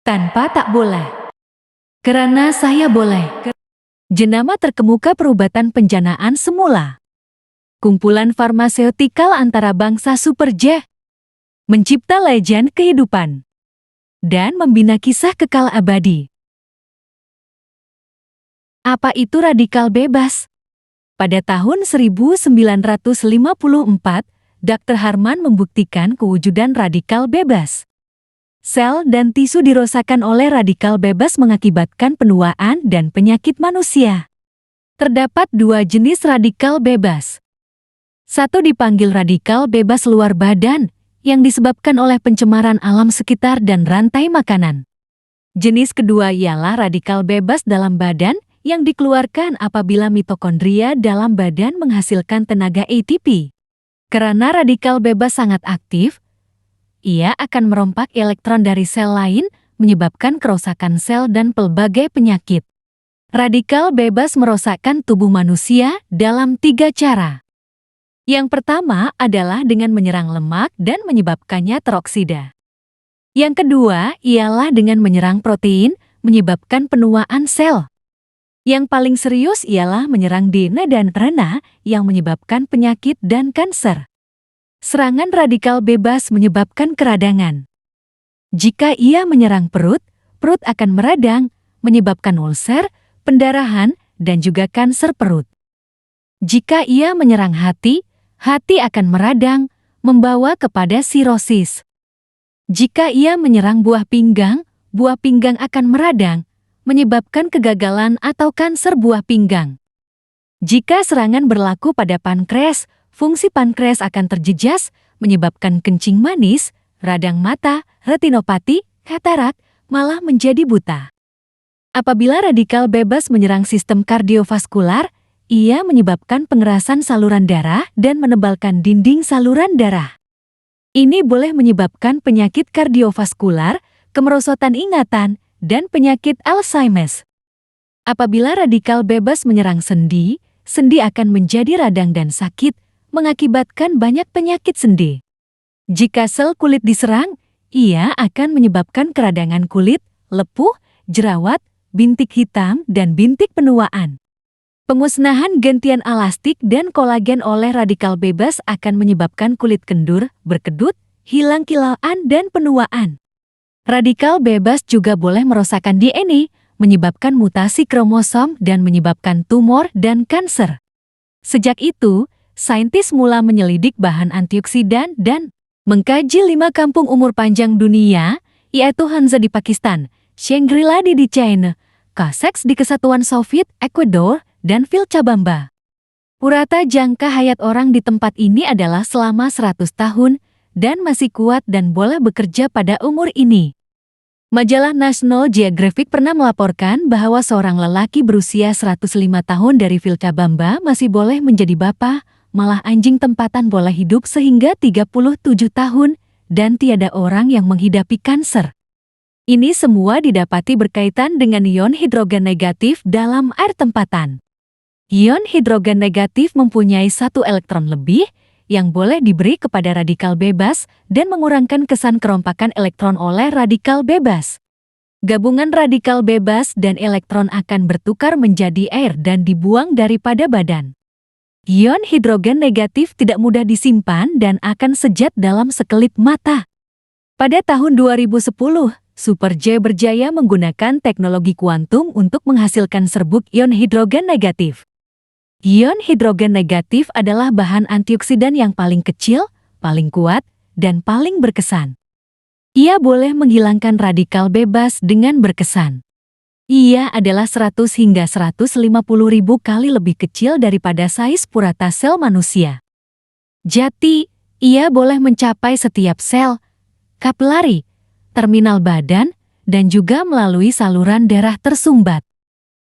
Tanpa tak boleh. Karena saya boleh. Jenama terkemuka perubatan penjanaan semula. Kumpulan farmaseutikal antara bangsa Super J. Mencipta legend kehidupan. Dan membina kisah kekal abadi. Apa itu radikal bebas? Pada tahun 1954, Dr. Harman membuktikan kewujudan radikal bebas. Sel dan tisu dirusakan oleh radikal bebas mengakibatkan penuaan dan penyakit manusia. Terdapat dua jenis radikal bebas. Satu dipanggil radikal bebas luar badan, yang disebabkan oleh pencemaran alam sekitar dan rantai makanan. Jenis kedua ialah radikal bebas dalam badan, yang dikeluarkan apabila mitokondria dalam badan menghasilkan tenaga ATP. Karena radikal bebas sangat aktif, ia akan merompak elektron dari sel lain, menyebabkan kerusakan sel dan pelbagai penyakit. Radikal bebas merosakkan tubuh manusia dalam 3 cara. Yang pertama adalah dengan menyerang lemak dan menyebabkannya teroksida. Yang kedua ialah dengan menyerang protein, menyebabkan penuaan sel. Yang paling serius ialah menyerang DNA dan RNA yang menyebabkan penyakit dan kanser. Serangan radikal bebas menyebabkan keradangan. Jika ia menyerang perut, perut akan meradang, menyebabkan ulser, pendarahan, dan juga kanser perut. Jika ia menyerang hati, hati akan meradang, membawa kepada sirosis. Jika ia menyerang buah pinggang akan meradang, menyebabkan kegagalan atau kanser buah pinggang. Jika serangan berlaku pada pankreas, fungsi pankreas akan terjejas, menyebabkan kencing manis, radang mata, retinopati, katarak, malah menjadi buta. Apabila radikal bebas menyerang sistem kardiovaskular, ia menyebabkan pengerasan saluran darah dan menebalkan dinding saluran darah. Ini boleh menyebabkan penyakit kardiovaskular, kemerosotan ingatan, dan penyakit Alzheimer. Apabila radikal bebas menyerang sendi, sendi akan menjadi radang dan sakit, mengakibatkan banyak penyakit sendi. Jika sel kulit diserang, ia akan menyebabkan keradangan kulit, lepuh, jerawat, bintik hitam, dan bintik penuaan. Pemusnahan gantian elastik dan kolagen oleh radikal bebas akan menyebabkan kulit kendur, berkedut, hilang kilauan, dan penuaan. Radikal bebas juga boleh merosakkan DNA, menyebabkan mutasi kromosom dan menyebabkan tumor dan kanser. Sejak itu, saintis mula menyelidik bahan antioksidan dan mengkaji 5 kampung umur panjang dunia, yaitu Hanza di Pakistan, Shangri-La di China, Cossacks di Kesatuan Soviet, Ecuador, dan Vilcabamba. Purata jangka hayat orang di tempat ini adalah selama 100 tahun dan masih kuat dan boleh bekerja pada umur ini. Majalah National Geographic pernah melaporkan bahwa seorang lelaki berusia 105 tahun dari Vilcabamba masih boleh menjadi bapa, malah anjing tempatan boleh hidup sehingga 37 tahun, dan tiada orang yang menghidapi kanser. Ini semua didapati berkaitan dengan ion hidrogen negatif dalam air tempatan. Ion hidrogen negatif mempunyai 1 elektron lebih, yang boleh diberi kepada radikal bebas dan mengurangkan kesan kerompakan elektron oleh radikal bebas. Gabungan radikal bebas dan elektron akan bertukar menjadi air dan dibuang daripada badan. Ion hidrogen negatif tidak mudah disimpan dan akan sejat dalam sekelip mata. Pada tahun 2010, Super J berjaya menggunakan teknologi kuantum untuk menghasilkan serbuk ion hidrogen negatif. Ion hidrogen negatif adalah bahan antioksidan yang paling kecil, paling kuat, dan paling berkesan. Ia boleh menghilangkan radikal bebas dengan berkesan. Ia adalah 100 hingga 150 ribu kali lebih kecil daripada size purata sel manusia. Jadi, ia boleh mencapai setiap sel, kapilari, terminal badan, dan juga melalui saluran darah tersumbat.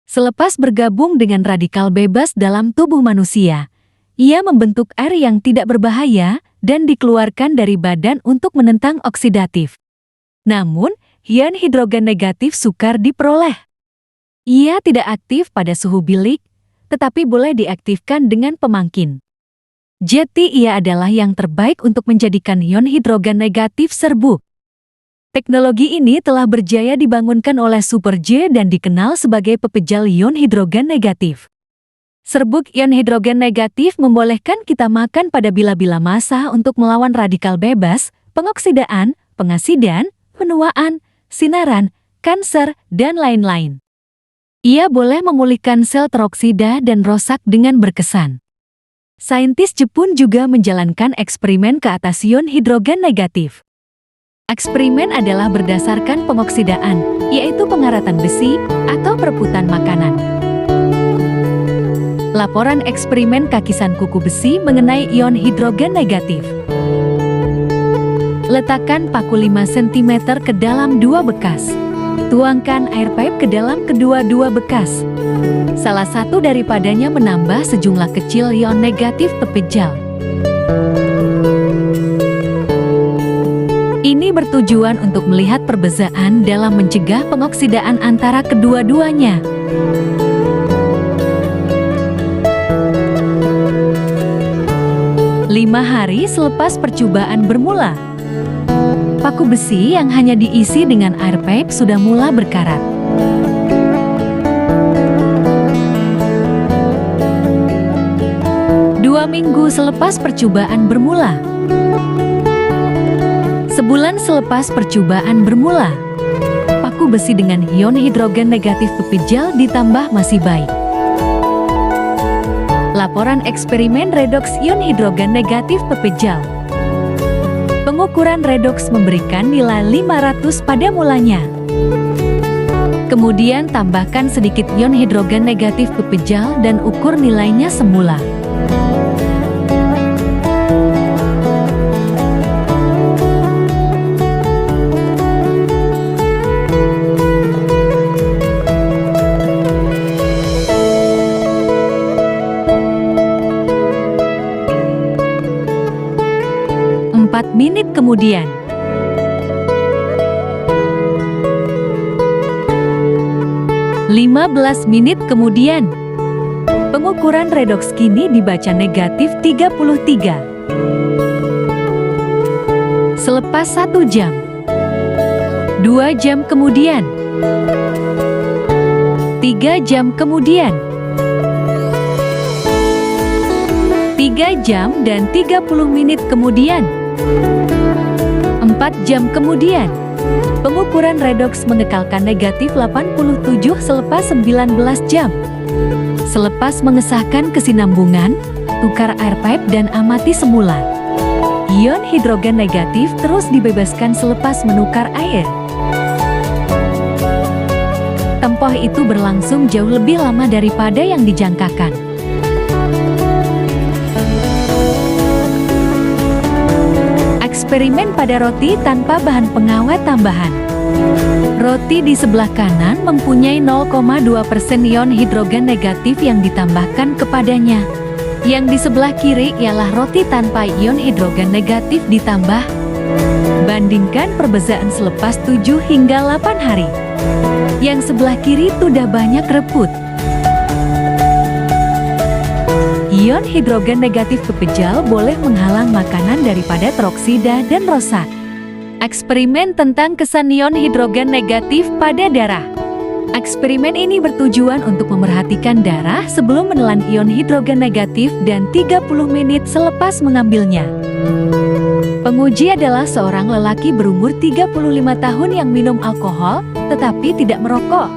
Selepas bergabung dengan radikal bebas dalam tubuh manusia, ia membentuk air yang tidak berbahaya dan dikeluarkan dari badan untuk menentang oksidatif. Namun, ion hidrogen negatif sukar diperoleh. Ia tidak aktif pada suhu bilik, tetapi boleh diaktifkan dengan pemangkin. Jadi ia adalah yang terbaik untuk menjadikan ion hidrogen negatif serbuk. Teknologi ini telah berjaya dibangunkan oleh Super J dan dikenal sebagai pepejal ion hidrogen negatif. Serbuk ion hidrogen negatif membolehkan kita makan pada bila-bila masa untuk melawan radikal bebas, pengoksidaan, pengasidan, penuaan, sinaran, kanker, dan lain-lain. Ia boleh memulihkan sel teroksida dan rosak dengan berkesan. Saintis Jepun juga menjalankan eksperimen ke atas ion hidrogen negatif. Eksperimen adalah berdasarkan pengoksidaan, yaitu pengaratan besi atau perebutan makanan. Laporan eksperimen kakisan kuku besi mengenai ion hidrogen negatif. Letakkan paku 5 cm ke dalam 2 bekas. Tuangkan air pipe ke dalam kedua-dua bekas. Salah satu daripadanya menambah sejumlah kecil ion negatif pepejal. Ini bertujuan untuk melihat perbezaan dalam mencegah pengoksidaan antara kedua-duanya. Lima hari selepas percobaan bermula, paku besi yang hanya diisi dengan air pipe sudah mulai berkarat. Dua minggu selepas percobaan bermula. Sebulan selepas percobaan bermula, paku besi dengan ion hidrogen negatif pepejal ditambah masih baik. Laporan eksperimen redoks ion hidrogen negatif pepejal. Pengukuran redoks memberikan nilai 500 pada mulanya. Kemudian tambahkan sedikit ion hidrogen negatif pepejal dan ukur nilainya semula. Menit kemudian. Belas menit kemudian. Pengukuran redoks kini dibaca negatif 33. Selepas 1 jam. 2 jam kemudian. 3 jam kemudian. 3 jam dan 30 menit kemudian. 4 jam kemudian, pengukuran redoks mengekalkan negatif 87 selepas 19 jam. Selepas mengesahkan kesinambungan, tukar air pipe dan amati semula. Ion hidrogen negatif terus dibebaskan selepas menukar air. Tempoh itu berlangsung jauh lebih lama daripada yang dijangkakan. Eksperimen pada roti tanpa bahan pengawet tambahan. Roti di sebelah kanan mempunyai 0,2% ion hidrogen negatif yang ditambahkan kepadanya. Yang di sebelah kiri ialah roti tanpa ion hidrogen negatif ditambah. Bandingkan perbezaan selepas 7 hingga 8 hari. Yang sebelah kiri sudah banyak reput. Ion hidrogen negatif pepejal boleh menghalang makanan daripada teroksida dan rosak. Eksperimen tentang kesan ion hidrogen negatif pada darah. Eksperimen ini bertujuan untuk memerhatikan darah sebelum menelan ion hidrogen negatif dan 30 menit selepas mengambilnya. Penguji adalah seorang lelaki berumur 35 tahun yang minum alkohol tetapi tidak merokok.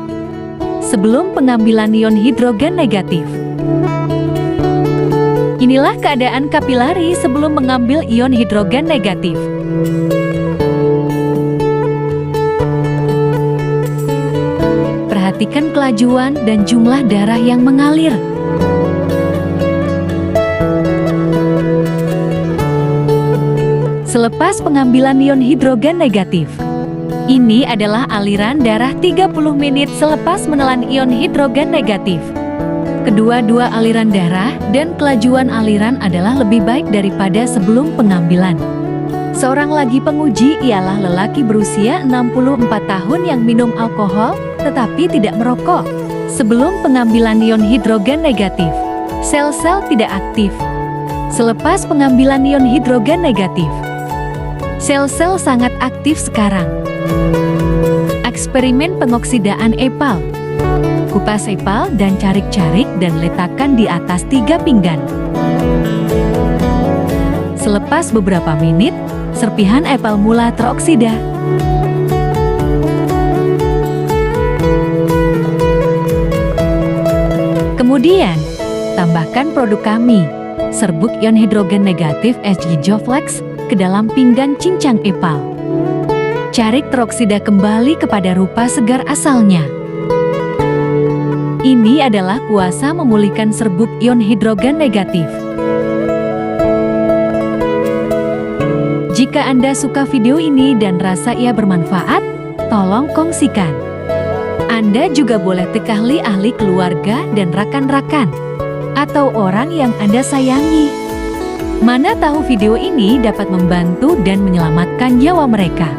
Sebelum pengambilan ion hidrogen negatif. Inilah keadaan kapilari sebelum mengambil ion hidrogen negatif. Perhatikan kelajuan dan jumlah darah yang mengalir. Selepas pengambilan ion hidrogen negatif. Ini adalah aliran darah 30 menit selepas menelan ion hidrogen negatif. Kedua-dua aliran darah dan kelajuan aliran adalah lebih baik daripada sebelum pengambilan. Seorang lagi penguji ialah lelaki berusia 64 tahun yang minum alkohol tetapi tidak merokok. Sebelum pengambilan ion hidrogen negatif, sel-sel tidak aktif. Selepas pengambilan ion hidrogen negatif, sel-sel sangat aktif sekarang. Eksperimen pengoksidaan epal. Kupas epal dan carik-carik dan letakkan di atas 3 pinggan. Selepas beberapa menit, serpihan epal mula teroksida. Kemudian, tambahkan produk kami, serbuk ion hidrogen negatif SG Joflex, ke dalam pinggan cincang epal. Carik teroksida kembali kepada rupa segar asalnya. Ini adalah kuasa memulihkan serbuk ion hidrogen negatif. Jika Anda suka video ini dan rasa ia bermanfaat, tolong kongsikan. Anda juga boleh tekahli ahli keluarga dan rakan-rakan, atau orang yang Anda sayangi. Mana tahu video ini dapat membantu dan menyelamatkan nyawa mereka.